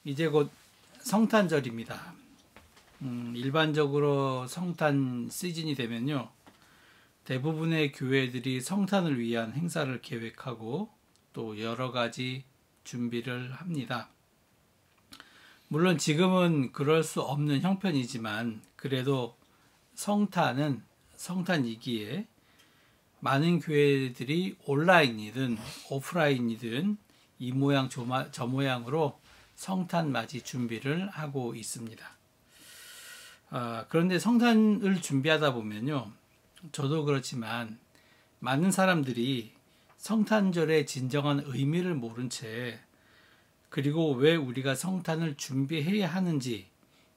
이제 곧 성탄절입니다. 일반적으로 성탄 시즌이 되면요, 대부분의 교회들이 성탄을 위한 행사를 계획하고 또 여러 가지 준비를 합니다. 물론 지금은 그럴 수 없는 형편이지만 그래도 성탄이기에 많은 교회들이 온라인이든 오프라인이든 이 모양 저 모양으로 성탄 맞이 준비를 하고 있습니다. 그런데 성탄을 준비하다 보면요, 저도 그렇지만 많은 사람들이 성탄절의 진정한 의미를 모른 채, 그리고 왜 우리가 성탄을 준비해야 하는지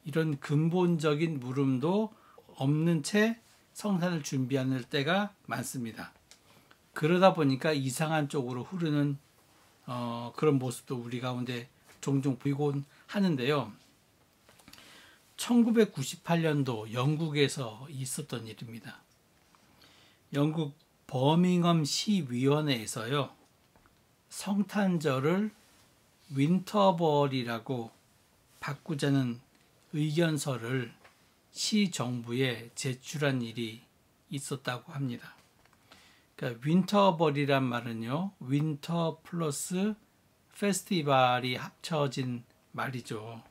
이런 근본적인 물음도 없는 채 성탄을 준비하는 때가 많습니다. 그러다 보니까 이상한 쪽으로 흐르는 그런 모습도 우리 가운데 종종 보이곤 하는데요. 1998년도 영국에서 있었던 일입니다. 영국 버밍엄 시위원회에서요, 성탄절을 윈터벌이라고 바꾸자는 의견서를 시 정부에 제출한 일이 있었다고 합니다. 그러니까 윈터벌이란 말은요, 윈터 플러스 페스티벌이 합쳐진 말이죠.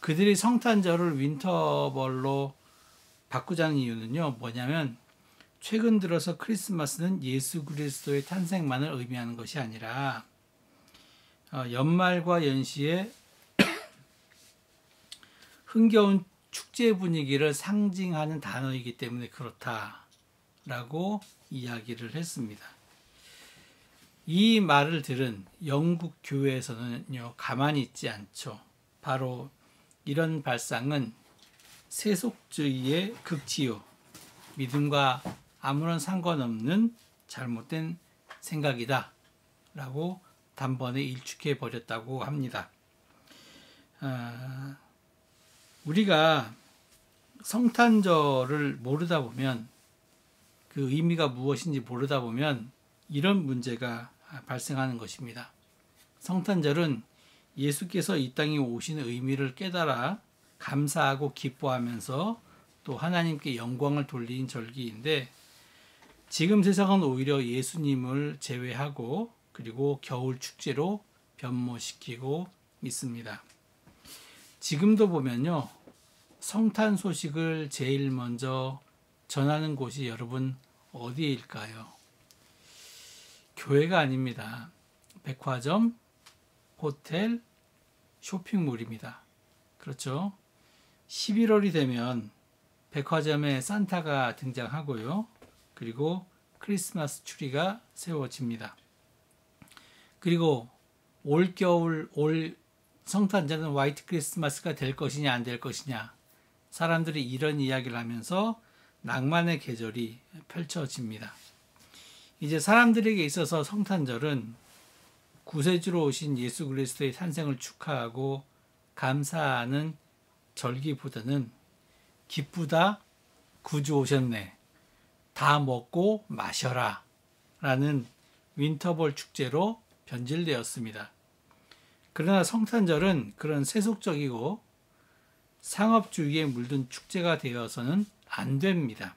그들이 성탄절을 윈터벌로 바꾸자는 이유는요, 뭐냐면 최근 들어서 크리스마스는 예수 그리스도의 탄생만을 의미하는 것이 아니라 연말과 연시에 흥겨운 축제 분위기를 상징하는 단어이기 때문에 그렇다라고 이야기를 했습니다. 이 말을 들은 영국 교회에서는요, 가만히 있지 않죠. 바로 이런 발상은 세속주의의 극치요, 믿음과 아무런 상관없는 잘못된 생각이다 라고 단번에 일축해 버렸다고 합니다. 우리가 성탄절을 모르다 보면, 그 의미가 무엇인지 모르다 보면 이런 문제가 발생하는 것입니다. 성탄절은 예수께서 이 땅에 오신 의미를 깨달아 감사하고 기뻐하면서 또 하나님께 영광을 돌리는 절기인데, 지금 세상은 오히려 예수님을 제외하고 그리고 겨울 축제로 변모시키고 있습니다. 지금도 보면요, 성탄 소식을 제일 먼저 전하는 곳이 여러분 어디일까요? 교회가 아닙니다. 백화점, 호텔, 쇼핑몰입니다. 그렇죠? 11월이 되면 백화점에 산타가 등장하고요, 그리고 크리스마스 트리가 세워집니다. 그리고 올 성탄절은 화이트 크리스마스가 될 것이냐 안 될 것이냐, 사람들이 이런 이야기를 하면서 낭만의 계절이 펼쳐집니다. 이제 사람들에게 있어서 성탄절은 구세주로 오신 예수 그리스도의 탄생을 축하하고 감사하는 절기보다는 기쁘다, 구주 오셨네, 다 먹고 마셔라 라는 윈터벌 축제로 변질되었습니다. 그러나 성탄절은 그런 세속적이고 상업주의에 물든 축제가 되어서는 안 됩니다.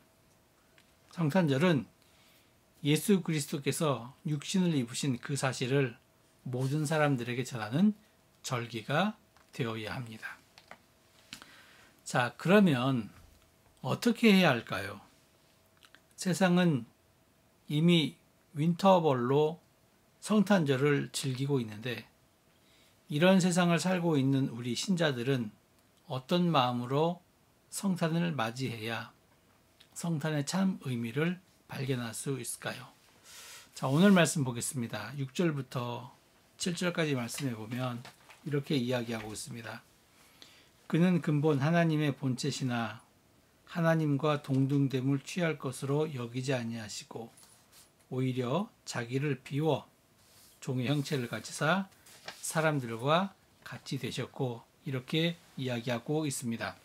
성탄절은 예수 그리스도께서 육신을 입으신 그 사실을 모든 사람들에게 전하는 절기가 되어야 합니다. 자, 그러면 어떻게 해야 할까요? 세상은 이미 윈터벌로 성탄절을 즐기고 있는데, 이런 세상을 살고 있는 우리 신자들은 어떤 마음으로 성탄을 맞이해야 성탄의 참 의미를 발견할 수 있을까요? 자, 오늘 말씀 보겠습니다. 6절부터 7절까지 말씀해 보면 이렇게 이야기하고 있습니다. 그는 근본 하나님의 본체시나 하나님과 동등됨을 취할 것으로 여기지 아니하시고 오히려 자기를 비워 종의 형체를 가지사 사람들과 같이 되셨고, 이렇게 이야기하고 있습니다.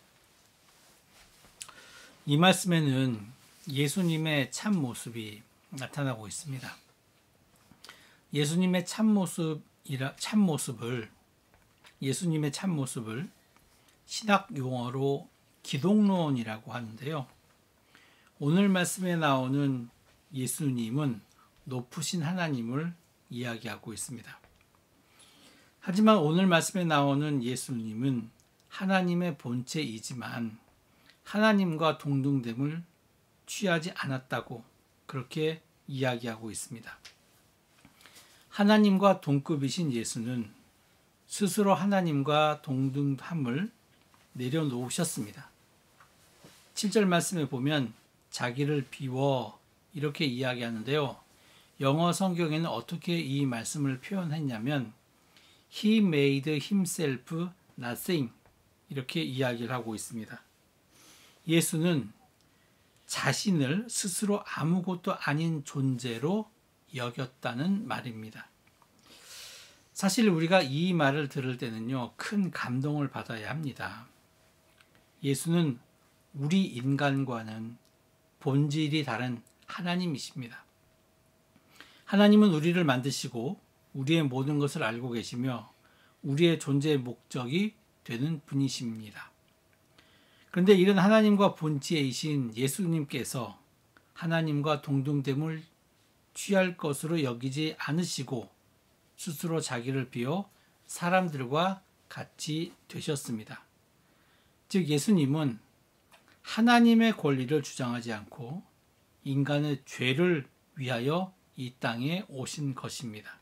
이 말씀에는 예수님의 참 모습이 나타나고 있습니다. 예수님의 참 모습을 예수님의 참모습을 신학 용어로 기독론이라고 하는데요. 오늘 말씀에 나오는 예수님은 높으신 하나님을 이야기하고 있습니다. 하지만 오늘 말씀에 나오는 예수님은 하나님의 본체이지만 하나님과 동등됨을 취하지 않았다고 그렇게 이야기하고 있습니다. 하나님과 동급이신 예수는 스스로 하나님과 동등함을 내려놓으셨습니다. 7절 말씀에 보면 자기를 비워 이렇게 이야기하는데요. 영어 성경에는 어떻게 이 말씀을 표현했냐면 He made himself nothing 이렇게 이야기를 하고 있습니다. 예수는 자신을 스스로 아무것도 아닌 존재로 여겼다는 말입니다. 사실 우리가 이 말을 들을 때는요, 큰 감동을 받아야 합니다. 예수는 우리 인간과는 본질이 다른 하나님이십니다. 하나님은 우리를 만드시고 우리의 모든 것을 알고 계시며 우리의 존재의 목적이 되는 분이십니다. 그런데 이런 하나님과 본체이신 예수님께서 하나님과 동등됨을 취할 것으로 여기지 않으시고 스스로 자기를 비워 사람들과 같이 되셨습니다. 즉 예수님은 하나님의 권리를 주장하지 않고 인간의 죄를 위하여 이 땅에 오신 것입니다.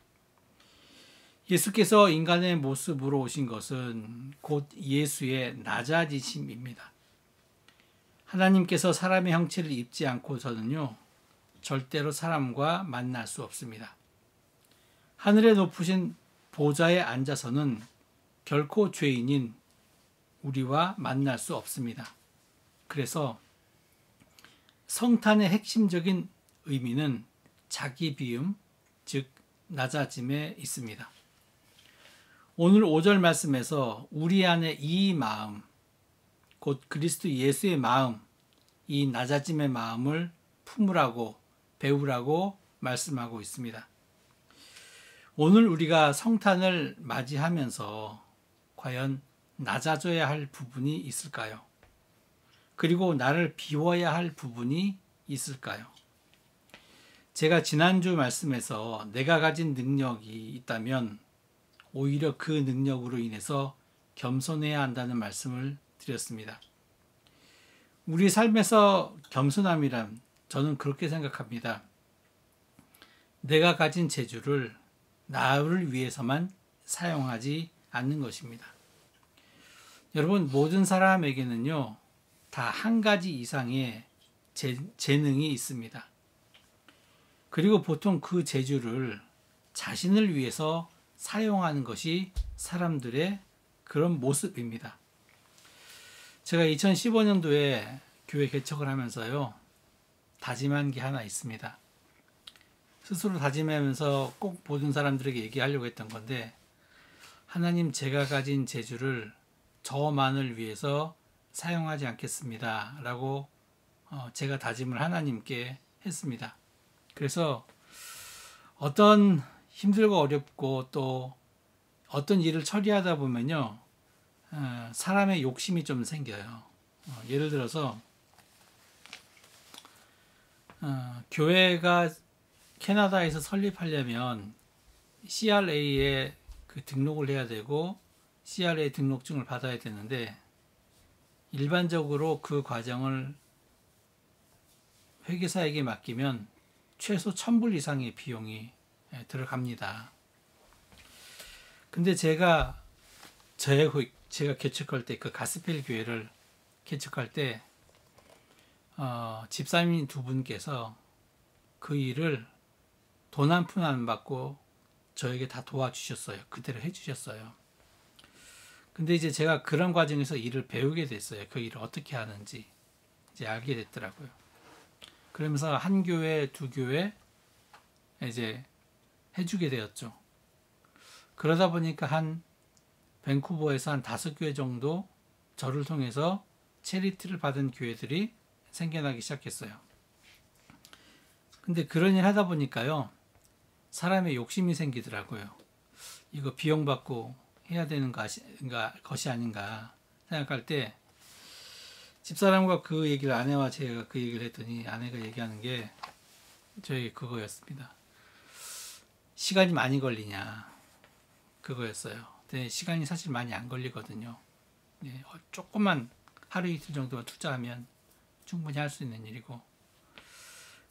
예수께서 인간의 모습으로 오신 것은 곧 예수의 낮아지심입니다. 하나님께서 사람의 형체를 입지 않고서는요, 절대로 사람과 만날 수 없습니다. 하늘에 높으신 보좌에 앉아서는 결코 죄인인 우리와 만날 수 없습니다. 그래서 성탄의 핵심적인 의미는 자기 비움, 즉 낮아짐에 있습니다. 오늘 5절 말씀에서 우리 안에 이 마음, 곧 그리스도 예수의 마음, 이 낮아짐의 마음을 품으라고, 배우라고 말씀하고 있습니다. 오늘 우리가 성탄을 맞이하면서 과연 낮아져야 할 부분이 있을까요? 그리고 나를 비워야 할 부분이 있을까요? 제가 지난주 말씀에서 내가 가진 능력이 있다면 오히려 그 능력으로 인해서 겸손해야 한다는 말씀을 드렸습니다. 우리 삶에서 겸손함이란 저는 그렇게 생각합니다. 내가 가진 재주를 나를 위해서만 사용하지 않는 것입니다. 여러분, 모든 사람에게는요, 다 한 가지 이상의 재능이 있습니다. 그리고 보통 그 재주를 자신을 위해서 사용하는 것이 사람들의 그런 모습입니다. 제가 2015년도에 교회 개척을 하면서요, 다짐한 게 하나 있습니다. 스스로 다짐하면서 꼭 모든 사람들에게 얘기하려고 했던 건데, 하나님, 제가 가진 재주를 저만을 위해서 사용하지 않겠습니다 라고 제가 다짐을 하나님께 했습니다. 그래서 어떤 힘들고 어렵고 또 어떤 일을 처리하다 보면요, 사람의 욕심이 좀 생겨요. 예를 들어서 교회가 캐나다에서 설립하려면 CRA에 그 등록을 해야 되고 CRA 등록증을 받아야 되는데, 일반적으로 그 과정을 회계사에게 맡기면 최소 1,000불 이상의 비용이 들어갑니다. 근데 제가 개척할 때, 그 가스펠 교회를 개척할 때 집사님 두 분께서 그 일을 돈 한 푼 안 받고 저에게 다 도와주셨어요. 그대로 해주셨어요. 근데 이제 제가 그런 과정에서 일을 배우게 됐어요. 그 일을 어떻게 하는지 이제 알게 됐더라고요. 그러면서 한 교회, 두 교회 이제 해주게 되었죠. 그러다 보니까 밴쿠버에서 한 5교회 정도 저를 통해서 체리티를 받은 교회들이 생겨나기 시작했어요. 근데 그런 일 하다 보니까요, 사람의 욕심이 생기더라고요. 이거 비용 받고 해야 되는 것이 아닌가 생각할 때 집사람과 그 얘기를 아내와 제가 그 얘기를 했더니 아내가 얘기하는 게 저희 그거였습니다. 시간이 많이 걸리냐 그거였어요. 근데 시간이 사실 많이 안 걸리거든요. 네, 조금만 하루 이틀 정도만 투자하면 충분히 할 수 있는 일이고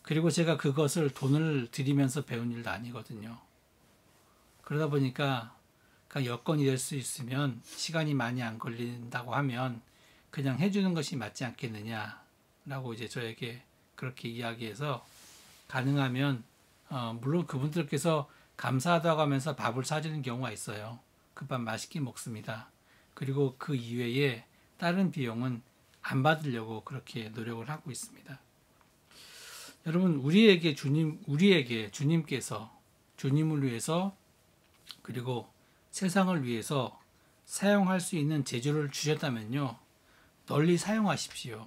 그리고 제가 그것을 돈을 들이면서 배운 일도 아니거든요. 그러다 보니까 여건이 될 수 있으면 시간이 많이 안 걸린다고 하면 그냥 해주는 것이 맞지 않겠느냐라고 이제 저에게 그렇게 이야기해서 가능하면 물론 그분들께서 감사하다고 하면서 밥을 사주는 경우가 있어요. 그 밥 맛있게 먹습니다. 그리고 그 이외에 다른 비용은 안 받으려고 그렇게 노력을 하고 있습니다. 여러분 우리에게 주님께서 주님을 위해서 그리고 세상을 위해서 사용할 수 있는 재주를 주셨다면요. 널리 사용하십시오.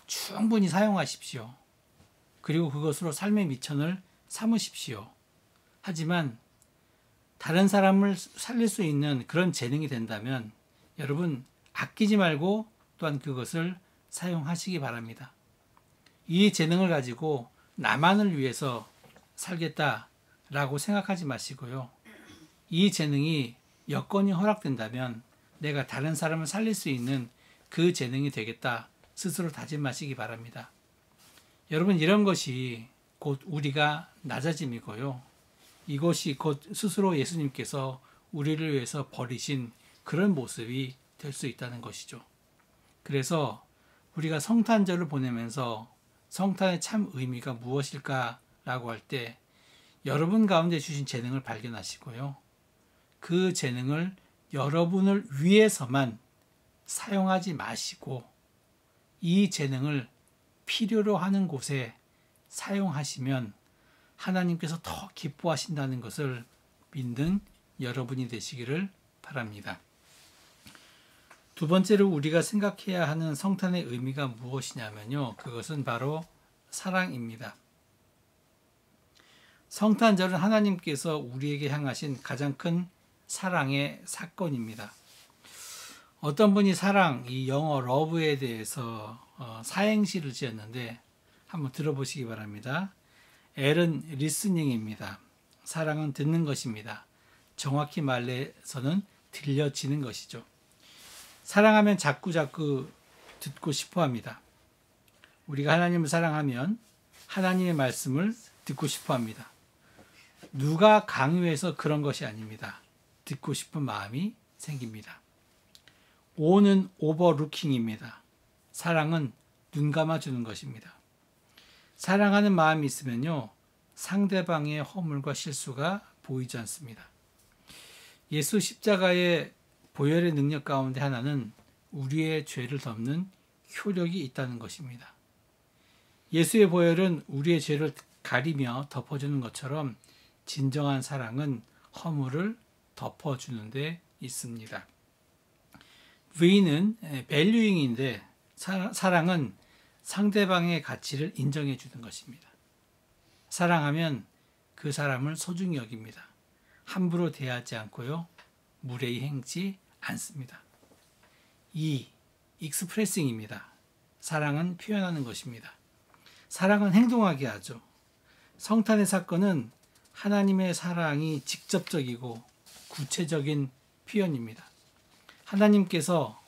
충분히 사용하십시오. 그리고 그것으로 삶의 미천을 삼으십시오. 하지만 다른 사람을 살릴 수 있는 그런 재능이 된다면 여러분 아끼지 말고 또한 그것을 사용하시기 바랍니다. 이 재능을 가지고 나만을 위해서 살겠다라고 생각하지 마시고요. 이 재능이 여건이 허락된다면 내가 다른 사람을 살릴 수 있는 그 재능이 되겠다 스스로 다짐하시기 바랍니다. 여러분 이런 것이 곧 우리가 낮아짐이고요. 이것이 곧 스스로 예수님께서 우리를 위해서 버리신 그런 모습이 될 수 있다는 것이죠. 그래서 우리가 성탄절을 보내면서 성탄의 참 의미가 무엇일까라고 할 때 여러분 가운데 주신 재능을 발견하시고요. 그 재능을 여러분을 위해서만 사용하지 마시고 이 재능을 필요로 하는 곳에 사용하시면 하나님께서 더 기뻐하신다는 것을 믿는 여러분이 되시기를 바랍니다. 두 번째로 우리가 생각해야 하는 성탄의 의미가 무엇이냐면요. 그것은 바로 사랑입니다. 성탄절은 하나님께서 우리에게 향하신 가장 큰 사랑의 사건입니다. 어떤 분이 이 영어 러브에 대해서 사행시를 지었는데 한번 들어보시기 바랍니다. L은 리스닝입니다. 사랑은 듣는 것입니다. 정확히 말해서는 들려지는 것이죠. 사랑하면 자꾸 듣고 싶어 합니다. 우리가 하나님을 사랑하면 하나님의 말씀을 듣고 싶어 합니다. 누가 강요해서 그런 것이 아닙니다. 듣고 싶은 마음이 생깁니다. O는 오버루킹입니다. 사랑은 눈 감아주는 것입니다. 사랑하는 마음이 있으면요. 상대방의 허물과 실수가 보이지 않습니다. 예수 십자가의 보혈의 능력 가운데 하나는 우리의 죄를 덮는 효력이 있다는 것입니다. 예수의 보혈은 우리의 죄를 가리며 덮어주는 것처럼 진정한 사랑은 허물을 덮어주는 데 있습니다. V는 valuing인데 사랑은 상대방의 가치를 인정해 주는 것입니다. 사랑하면 그 사람을 소중히 여깁니다. 함부로 대하지 않고요. 무례히 행치 않습니다. E, expressing입니다. 사랑은 표현하는 것입니다. 사랑은 행동하게 하죠. 성탄의 사건은 하나님의 사랑이 직접적이고 구체적인 표현입니다. 하나님께서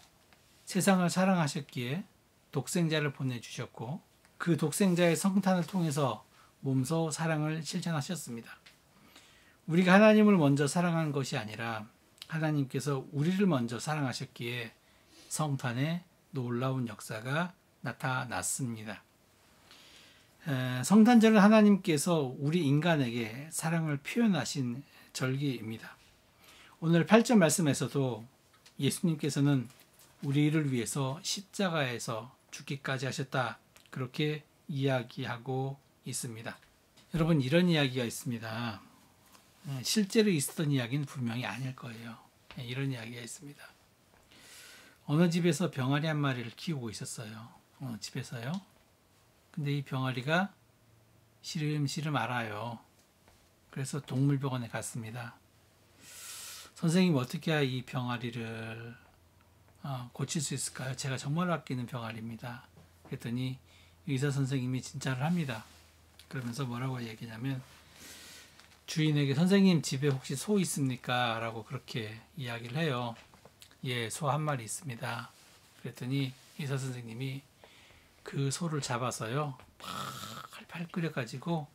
세상을 사랑하셨기에 독생자를 보내주셨고 그 독생자의 성탄을 통해서 몸소 사랑을 실천하셨습니다. 우리가 하나님을 먼저 사랑한 것이 아니라 하나님께서 우리를 먼저 사랑하셨기에 성탄에 놀라운 역사가 나타났습니다. 성탄절은 하나님께서 우리 인간에게 사랑을 표현하신 절기입니다. 오늘 8절 말씀에서도 예수님께서는 우리를 위해서 십자가에서 죽기까지 하셨다. 그렇게 이야기하고 있습니다. 여러분 이런 이야기가 있습니다. 실제로 있었던 이야기는 분명히 아닐 거예요. 이런 이야기가 있습니다. 어느 집에서 병아리 한 마리를 키우고 있었어요. 집에서요. 근데 이 병아리가 시름시름 앓아요. 그래서 동물병원에 갔습니다. 선생님 어떻게 해야 이 병아리를 고칠 수 있을까요? 제가 정말 아끼는 병아리입니다. 그랬더니 의사 선생님이 진찰을 합니다. 그러면서 뭐라고 얘기냐면 주인에게 선생님 집에 혹시 소 있습니까? 라고 그렇게 이야기를 해요. 예, 소 한 마리 있습니다. 그랬더니 의사 선생님이 그 소를 잡아서요. 팔팔 끓여가지고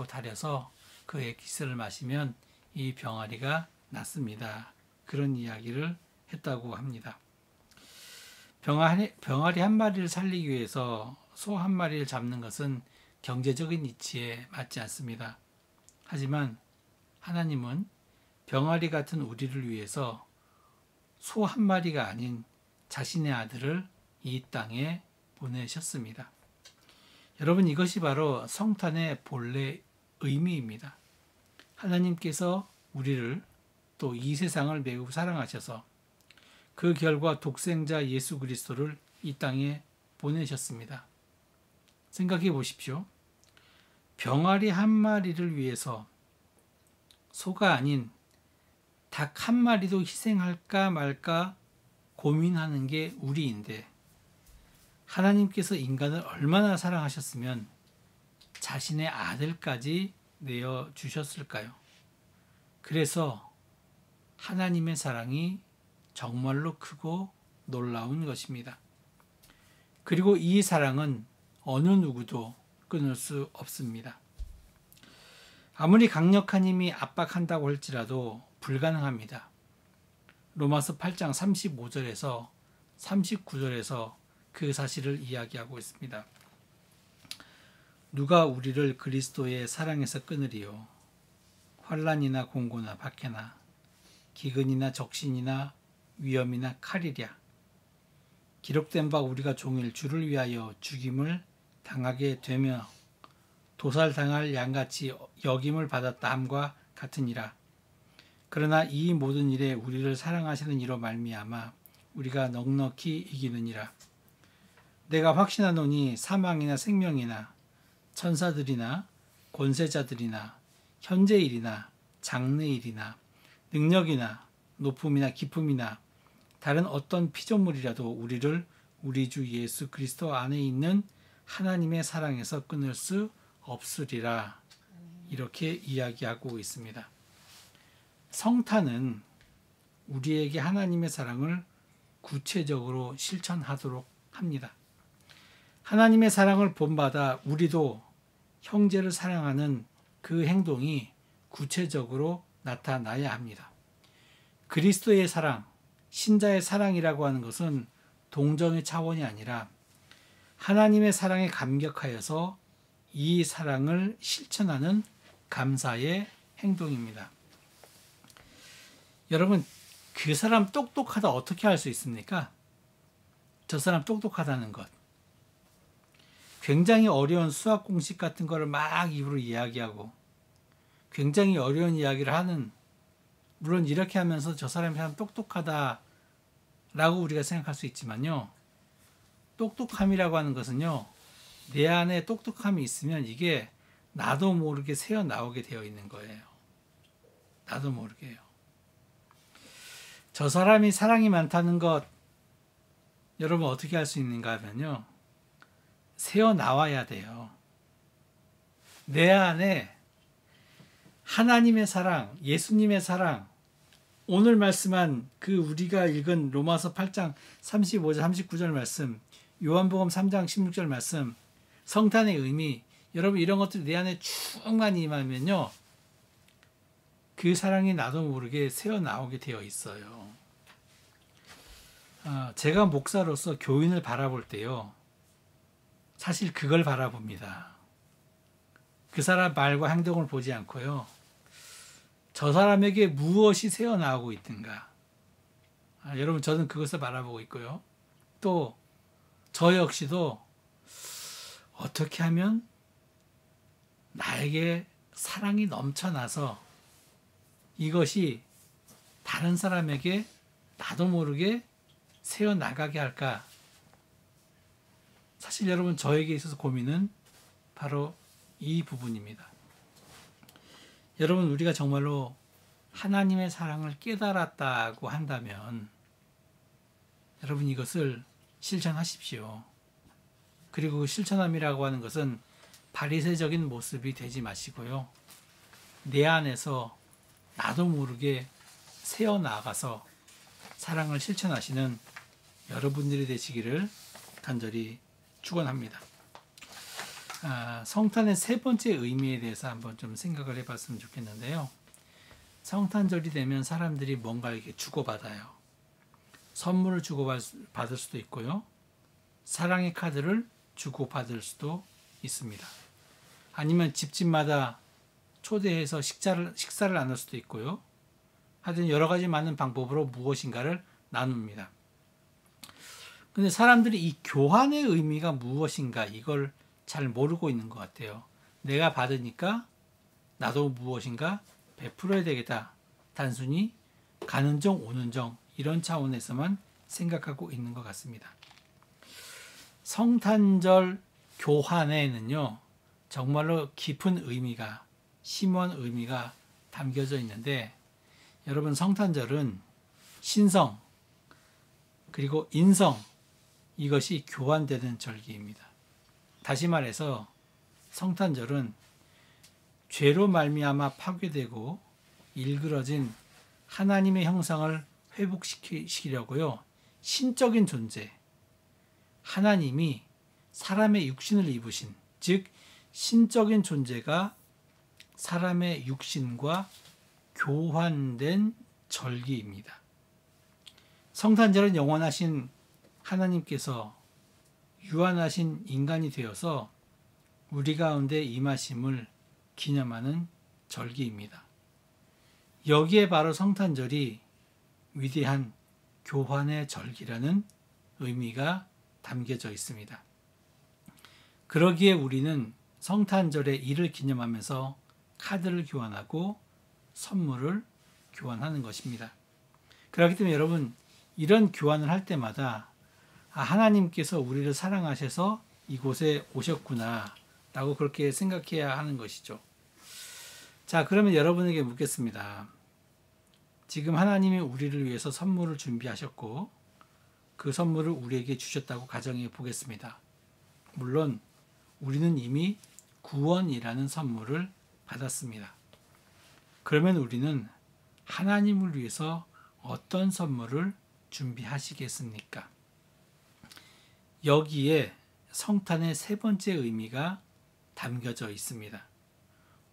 다려서 그 에기스를 마시면 이 병아리가 낫습니다. 그런 이야기를 했다고 합니다. 병아리 한 마리를 살리기 위해서 소 한 마리를 잡는 것은 경제적인 이치에 맞지 않습니다. 하지만 하나님은 병아리 같은 우리를 위해서 소 한 마리가 아닌 자신의 아들을 이 땅에 보내셨습니다. 여러분, 이것이 바로 성탄의 본래 의미입니다. 하나님께서 우리를 또 이 세상을 매우 사랑하셔서 그 결과 독생자 예수 그리스도를 이 땅에 보내셨습니다. 생각해 보십시오. 병아리 한 마리를 위해서 소가 아닌 닭 한 마리도 희생할까 말까 고민하는 게 우리인데 하나님께서 인간을 얼마나 사랑하셨으면 자신의 아들까지 내어주셨을까요? 그래서 하나님의 사랑이 정말로 크고 놀라운 것입니다. 그리고 이 사랑은 어느 누구도 끊을 수 없습니다. 아무리 강력한 힘이 압박한다고 할지라도 불가능합니다. 로마서 8장 35절에서 39절에서 그 사실을 이야기하고 있습니다. 누가 우리를 그리스도의 사랑에서 끊으리요? 환난이나 공고나 박해나 기근이나 적신이나 위험이나 칼이랴. 기록된 바 우리가 종일 주를 위하여 죽임을 당하게 되며 도살당할 양같이 여김을 받았다 함과 같으니라. 그러나 이 모든 일에 우리를 사랑하시는 이로 말미암아 우리가 넉넉히 이기느니라. 내가 확신하노니 사망이나 생명이나 천사들이나 권세자들이나 현재일이나 장래일이나 능력이나 높음이나 깊음이나 다른 어떤 피조물이라도 우리를 우리 주 예수 그리스도 안에 있는 하나님의 사랑에서 끊을 수 없으리라. 이렇게 이야기하고 있습니다. 성탄은 우리에게 하나님의 사랑을 구체적으로 실천하도록 합니다. 하나님의 사랑을 본받아 우리도 형제를 사랑하는 그 행동이 구체적으로 나타나야 합니다. 그리스도의 사랑, 신자의 사랑이라고 하는 것은 동정의 차원이 아니라 하나님의 사랑에 감격하여서 이 사랑을 실천하는 감사의 행동입니다. 여러분, 그 사람 똑똑하다 어떻게 할 수 있습니까? 저 사람 똑똑하다는 것. 굉장히 어려운 수학 공식 같은 거를 막 입으로 이야기하고 굉장히 어려운 이야기를 하는, 물론 이렇게 하면서 저 사람이 참 똑똑하다라고 우리가 생각할 수 있지만요. 똑똑함이라고 하는 것은요. 내 안에 똑똑함이 있으면 이게 나도 모르게 새어나오게 되어 있는 거예요. 나도 모르게요. 저 사람이 사랑이 많다는 것 여러분 어떻게 할 수 있는가 하면요. 새어나와야 돼요. 내 안에 하나님의 사랑, 예수님의 사랑, 오늘 말씀한 그 우리가 읽은 로마서 8장 35절 39절 말씀, 요한복음 3장 16절 말씀, 성탄의 의미, 여러분 이런 것들이 내 안에 충만히 임하면요. 그 사랑이 나도 모르게 새어나오게 되어 있어요. 제가 목사로서 교인을 바라볼 때요. 사실 그걸 바라봅니다. 그 사람 말과 행동을 보지 않고요. 저 사람에게 무엇이 새어나오고 있든가. 여러분 저는 그것을 바라보고 있고요. 또 저 역시도 어떻게 하면 나에게 사랑이 넘쳐나서 이것이 다른 사람에게 나도 모르게 새어나가게 할까. 사실 여러분 저에게 있어서 고민은 바로 이 부분입니다. 여러분 우리가 정말로 하나님의 사랑을 깨달았다고 한다면 여러분 이것을 실천하십시오. 그리고 그 실천함이라고 하는 것은 바리새적인 모습이 되지 마시고요. 내 안에서 나도 모르게 새어나가서 사랑을 실천하시는 여러분들이 되시기를 간절히 축원합니다. 성탄의 세 번째 의미에 대해서 한번 좀 생각을 해봤으면 좋겠는데요. 성탄절이 되면 사람들이 뭔가 이렇게 주고받아요. 선물을 주고받을 수도 있고요. 사랑의 카드를 주고받을 수도 있습니다. 아니면 집집마다 초대해서 식사를 나눌 수도 있고요. 하여튼 여러 가지 많은 방법으로 무엇인가를 나눕니다. 근데 사람들이 이 교환의 의미가 무엇인가 이걸 잘 모르고 있는 것 같아요. 내가 받으니까 나도 무엇인가 베풀어야 되겠다. 단순히 가는 정 오는 정 이런 차원에서만 생각하고 있는 것 같습니다. 성탄절 교환에는요. 정말로 깊은 의미가 심오한 의미가 담겨져 있는데 여러분 성탄절은 신성 그리고 인성 이것이 교환되는 절기입니다. 다시 말해서 성탄절은 죄로 말미암아 파괴되고 일그러진 하나님의 형상을 회복시키려고요. 신적인 존재 하나님이 사람의 육신을 입으신 즉 신적인 존재가 사람의 육신과 교환된 절기입니다. 성탄절은 영원하신 하나님께서 유한하신 인간이 되어서 우리 가운데 임하심을 기념하는 절기입니다. 여기에 바로 성탄절이 위대한 교환의 절기라는 의미가 담겨져 있습니다. 그러기에 우리는 성탄절의 이를 기념하면서 카드를 교환하고 선물을 교환하는 것입니다. 그렇기 때문에 여러분 이런 교환을 할 때마다 하나님께서 우리를 사랑하셔서 이곳에 오셨구나 라고 그렇게 생각해야 하는 것이죠. 자, 그러면 여러분에게 묻겠습니다. 지금 하나님이 우리를 위해서 선물을 준비하셨고 그 선물을 우리에게 주셨다고 가정해 보겠습니다. 물론 우리는 이미 구원이라는 선물을 받았습니다. 그러면 우리는 하나님을 위해서 어떤 선물을 준비하시겠습니까? 여기에 성탄의 세 번째 의미가 담겨져 있습니다.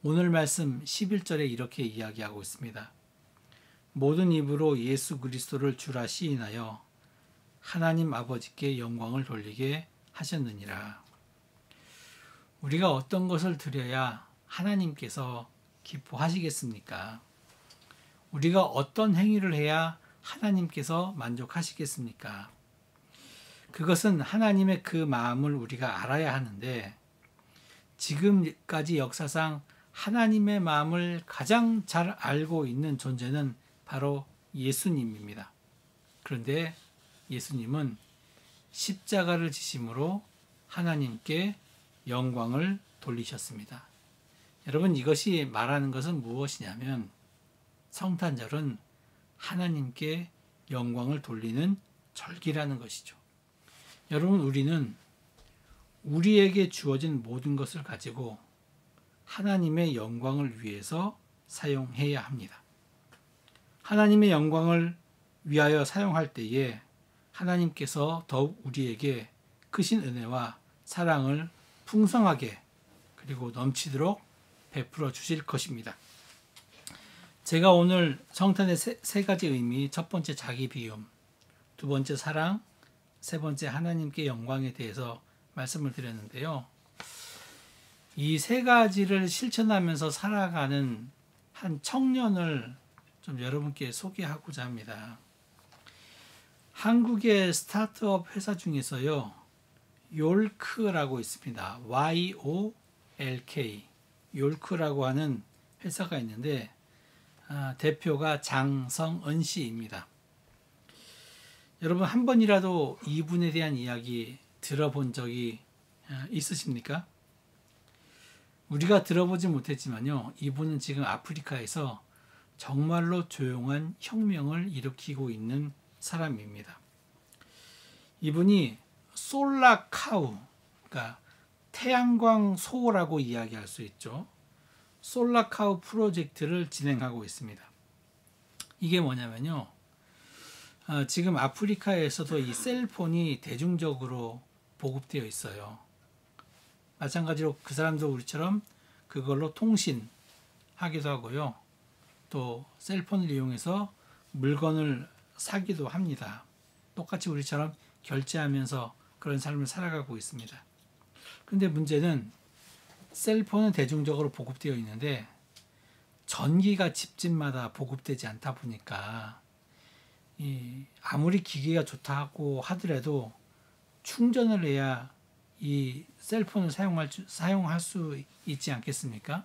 오늘 말씀 11절에 이렇게 이야기하고 있습니다. 모든 입으로 예수 그리스도를 주라 시인하여 하나님 아버지께 영광을 돌리게 하셨느니라. 우리가 어떤 것을 드려야 하나님께서 기뻐하시겠습니까? 우리가 어떤 행위를 해야 하나님께서 만족하시겠습니까? 그것은 하나님의 그 마음을 우리가 알아야 하는데 지금까지 역사상 하나님의 마음을 가장 잘 알고 있는 존재는 바로 예수님입니다. 그런데 예수님은 십자가를 지심으로 하나님께 영광을 돌리셨습니다. 여러분 이것이 말하는 것은 무엇이냐면 성탄절은 하나님께 영광을 돌리는 절기라는 것이죠. 여러분 우리는 우리에게 주어진 모든 것을 가지고 하나님의 영광을 위해서 사용해야 합니다. 하나님의 영광을 위하여 사용할 때에 하나님께서 더욱 우리에게 크신 은혜와 사랑을 풍성하게 그리고 넘치도록 베풀어 주실 것입니다. 제가 오늘 성탄의 세 가지 의미, 첫 번째 자기 비움, 두 번째 사랑, 세 번째 하나님께 영광에 대해서 말씀을 드렸는데요. 이 세 가지를 실천하면서 살아가는 한 청년을 좀 여러분께 소개하고자 합니다. 한국의 스타트업 회사 중에서요, 욜크라고 있습니다. YOLK, 욜크라고 하는 회사가 있는데 대표가 장성은 씨입니다. 여러분 한 번이라도 이분에 대한 이야기 들어본 적이 있으십니까? 우리가 들어보지 못했지만요, 이분은 지금 아프리카에서 정말로 조용한 혁명을 일으키고 있는 사람입니다. 이분이 솔라카우, 그러니까 태양광 소라고 이야기할 수 있죠. 솔라카우 프로젝트를 진행하고 있습니다. 이게 뭐냐면요. 지금 아프리카에서도 이 셀폰이 대중적으로 보급되어 있어요. 마찬가지로 그 사람도 우리처럼 그걸로 통신하기도 하고요. 또 셀폰을 이용해서 물건을 사기도 합니다. 똑같이 우리처럼 결제하면서 그런 삶을 살아가고 있습니다. 근데 문제는 셀폰은 대중적으로 보급되어 있는데 전기가 집집마다 보급되지 않다 보니까 아무리 기계가 좋다고 하더라도 충전을 해야 이 셀폰을 사용할 수 있지 않겠습니까?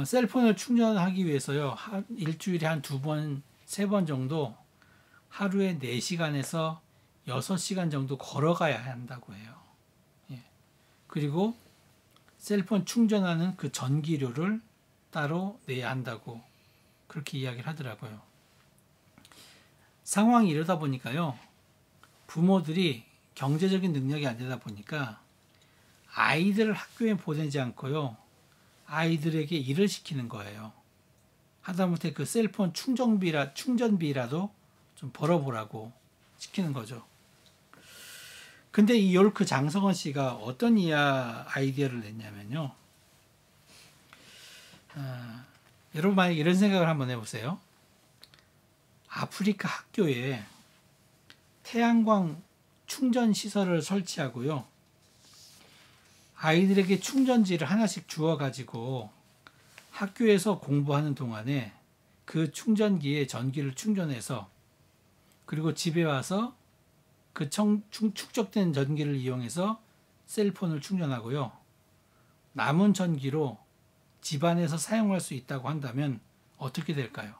셀폰을 충전하기 위해서요, 일주일에 한 2번, 3번 정도 하루에 4시간에서 6시간 정도 걸어가야 한다고 해요. 예. 그리고 셀폰 충전하는 그 전기료를 따로 내야 한다고 그렇게 이야기를 하더라고요. 상황이 이러다 보니까요, 부모들이 경제적인 능력이 안 되다 보니까 아이들을 학교에 보내지 않고요, 아이들에게 일을 시키는 거예요. 하다못해 그 셀폰 충전비라도 좀 벌어보라고 시키는 거죠. 근데 이 요르크 장성원 씨가 어떤 아이디어를 냈냐면요. 여러분 만약에 이런 생각을 한번 해보세요. 아프리카 학교에 태양광 충전 시설을 설치하고요. 아이들에게 충전지를 하나씩 주어가지고 학교에서 공부하는 동안에 그 충전기에 전기를 충전해서 그리고 집에 와서 그 축적된 전기를 이용해서 셀폰을 충전하고요. 남은 전기로 집안에서 사용할 수 있다고 한다면 어떻게 될까요?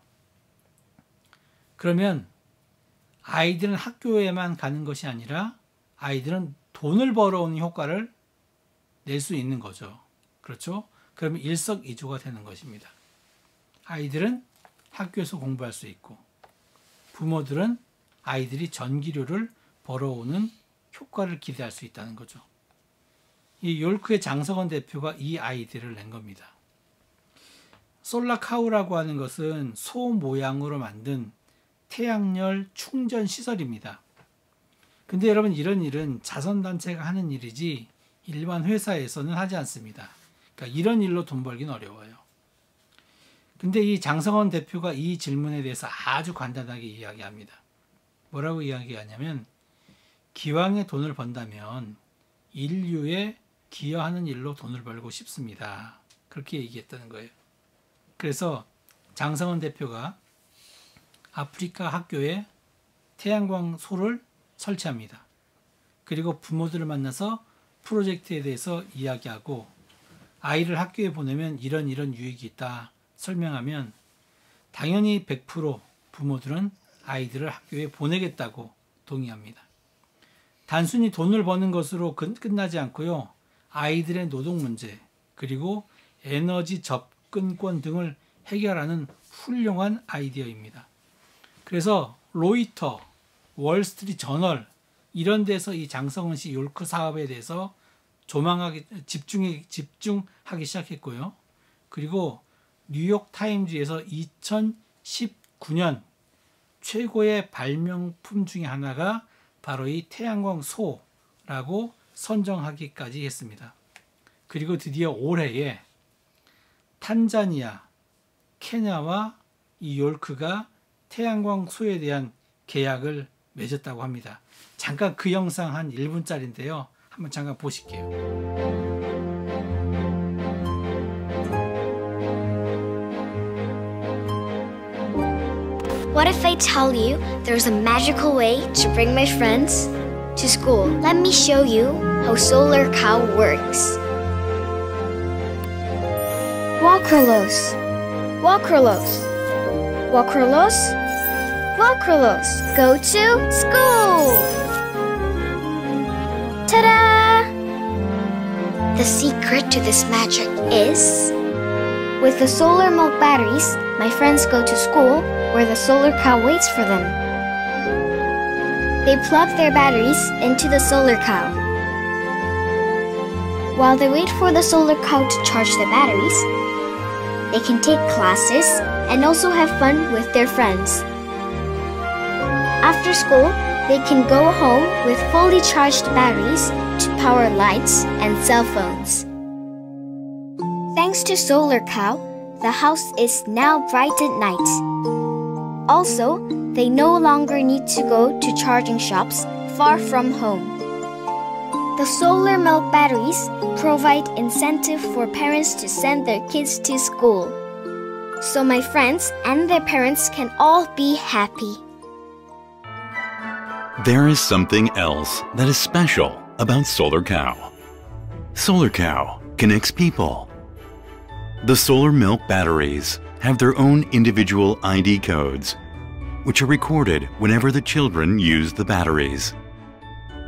그러면 아이들은 학교에만 가는 것이 아니라 아이들은 돈을 벌어오는 효과를 낼 수 있는 거죠. 그렇죠? 그러면 일석이조가 되는 것입니다. 아이들은 학교에서 공부할 수 있고 부모들은 아이들이 전기료를 벌어오는 효과를 기대할 수 있다는 거죠. 이 요르크의 장성원 대표가 이 아이디어를 낸 겁니다. 솔라카우라고 하는 것은 소 모양으로 만든 태양열 충전 시설입니다. 근데 여러분, 이런 일은 자선단체가 하는 일이지 일반 회사에서는 하지 않습니다. 그러니까 이런 일로 돈 벌기는 어려워요. 근데 이 장성원 대표가 이 질문에 대해서 아주 간단하게 이야기합니다. 뭐라고 이야기하냐면, 기왕에 돈을 번다면 인류에 기여하는 일로 돈을 벌고 싶습니다. 그렇게 얘기했다는 거예요. 그래서 장성원 대표가 아프리카 학교에 태양광 소를 설치합니다. 그리고 부모들을 만나서 프로젝트에 대해서 이야기하고 아이를 학교에 보내면 이런 유익이 있다 설명하면 당연히 100% 부모들은 아이들을 학교에 보내겠다고 동의합니다. 단순히 돈을 버는 것으로 끝나지 않고요. 아이들의 노동 문제 그리고 에너지 접근권 등을 해결하는 훌륭한 아이디어입니다. 그래서 로이터, 월스트리트 저널 이런 데서 이 장성원 씨 요르크 사업에 대해서 집중하기 시작했고요. 그리고 뉴욕 타임즈에서 2019년 최고의 발명품 중에 하나가 바로 이 태양광 소라고 선정하기까지 했습니다. 그리고 드디어 올해에 탄자니아, 케냐와 이 요르크가 태양광 소에 대한 계약을 맺었다고 합니다. 잠깐 그 영상 한 1분짜리인데요. 한번 잠깐 보실게요. What if I tell you there's a magical way to bring my friends to school? Let me show you how Solar Cow works. Walkerlos, Walkerlos, Walkerlos, Walkerlos. Go to school! Ta-da! The secret to this magic is With the solar milk batteries, my friends go to school where the solar cow waits for them. They plug their batteries into the solar cow. While they wait for the solar cow to charge the batteries, they can take classes and also have fun with their friends. After school, they can go home with fully charged batteries to power lights and cell phones. Thanks to Solar Cow, the house is now bright at night. Also, they no longer need to go to charging shops far from home. The solar milk batteries provide incentive for parents to send their kids to school. So my friends and their parents can all be happy. There is something else that is special about Solar Cow. Solar Cow connects people. The solar milk batteries have their own individual ID codes, which are recorded whenever the children use the batteries.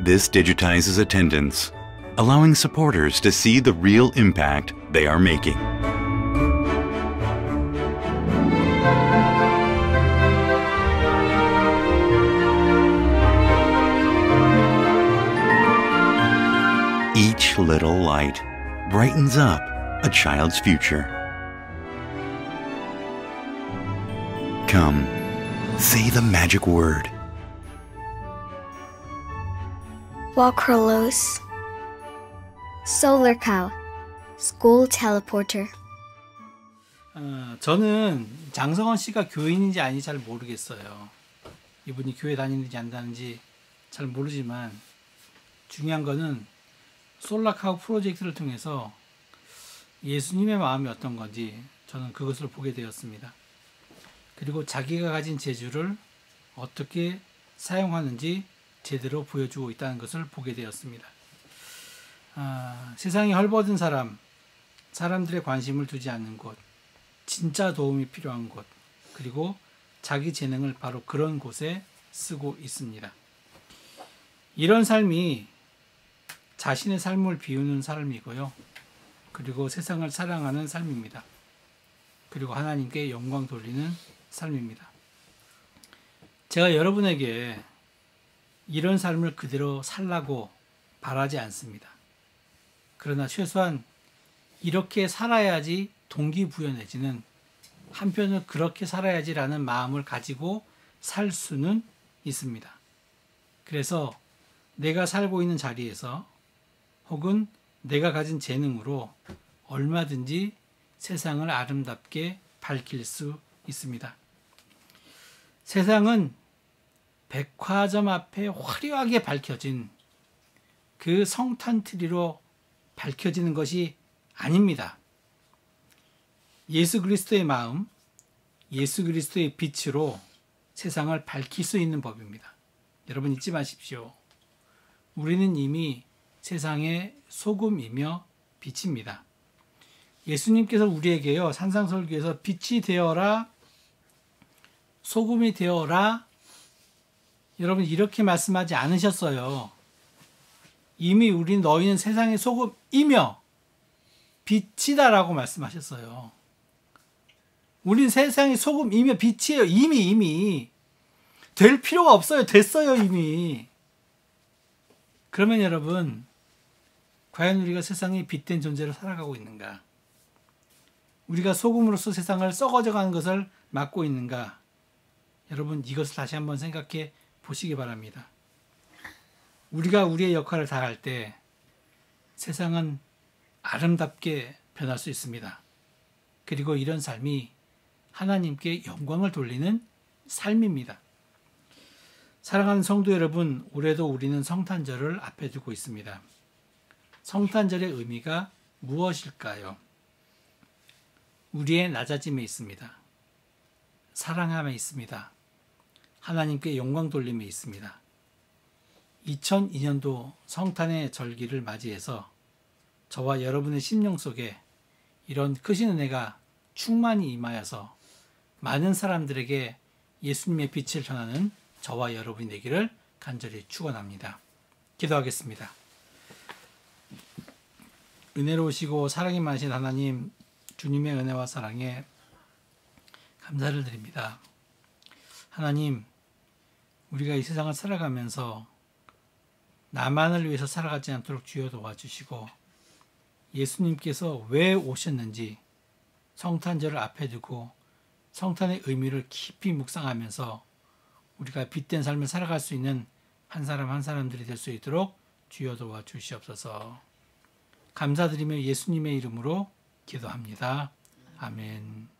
This digitizes attendance, allowing supporters to see the real impact they are making. Each little light brightens up a child's future. Come, say the magic word. Walkerlos. Solar Cow. School Teleporter. 저는 장성원 씨가 교인인지 아닌지 잘 모르겠어요. 이분이 교회 다니는지 안 다니는지 잘 모르지만 중요한 거는 솔라카우 프로젝트를 통해서 예수님의 마음이 어떤 건지 저는 그것을 보게 되었습니다. 그리고 자기가 가진 재주를 어떻게 사용하는지 제대로 보여주고 있다는 것을 보게 되었습니다. 세상에 헐벗은 사람들의 관심을 두지 않는 곳, 진짜 도움이 필요한 곳, 그리고 자기 재능을 바로 그런 곳에 쓰고 있습니다. 이런 삶이 자신의 삶을 비우는 삶이고요. 그리고 세상을 사랑하는 삶입니다. 그리고 하나님께 영광 돌리는 삶입니다. 제가 여러분에게 이런 삶을 그대로 살라고 바라지 않습니다. 그러나 최소한 이렇게 살아야지 동기부여내지는, 한편으로 그렇게 살아야지라는 마음을 가지고 살 수는 있습니다. 그래서 내가 살고 있는 자리에서 혹은 내가 가진 재능으로 얼마든지 세상을 아름답게 밝힐 수 있습니다. 세상은 백화점 앞에 화려하게 밝혀진 그 성탄트리로 밝혀지는 것이 아닙니다. 예수 그리스도의 마음, 예수 그리스도의 빛으로 세상을 밝힐 수 있는 법입니다. 여러분 잊지 마십시오. 우리는 이미 세상의 소금이며 빛입니다. 예수님께서 우리에게요, 산상설교에서 빛이 되어라, 소금이 되어라, 여러분 이렇게 말씀하지 않으셨어요. 이미 우린 너희는 세상의 소금이며 빛이다라고 말씀하셨어요. 우린 세상의 소금이며 빛이에요. 이미 될 필요가 없어요. 됐어요 이미. 그러면 여러분, 과연 우리가 세상의 빛된 존재로 살아가고 있는가? 우리가 소금으로서 세상을 썩어져가는 것을 막고 있는가? 여러분 이것을 다시 한번 생각해 보시기 바랍니다. 우리가 우리의 역할을 다할 때 세상은 아름답게 변할 수 있습니다. 그리고 이런 삶이 하나님께 영광을 돌리는 삶입니다. 사랑하는 성도 여러분, 올해도 우리는 성탄절을 앞에 두고 있습니다. 성탄절의 의미가 무엇일까요? 우리의 낮아짐에 있습니다. 사랑함에 있습니다. 하나님께 영광 돌림에 있습니다. 2002년도 성탄의 절기를 맞이해서 저와 여러분의 심령 속에 이런 크신 은혜가 충만히 임하여서 많은 사람들에게 예수님의 빛을 전하는 저와 여러분이 되기를 간절히 축원합니다. 기도하겠습니다. 은혜로우시고 사랑이 많으신 하나님, 주님의 은혜와 사랑에 감사를 드립니다. 하나님, 우리가 이 세상을 살아가면서 나만을 위해서 살아가지 않도록 주여 도와주시고, 예수님께서 왜 오셨는지 성탄절을 앞에 두고 성탄의 의미를 깊이 묵상하면서 우리가 빛된 삶을 살아갈 수 있는 한 사람 한 사람들이 될 수 있도록 주여 도와주시옵소서. 감사드리며 예수님의 이름으로 기도합니다. 아멘.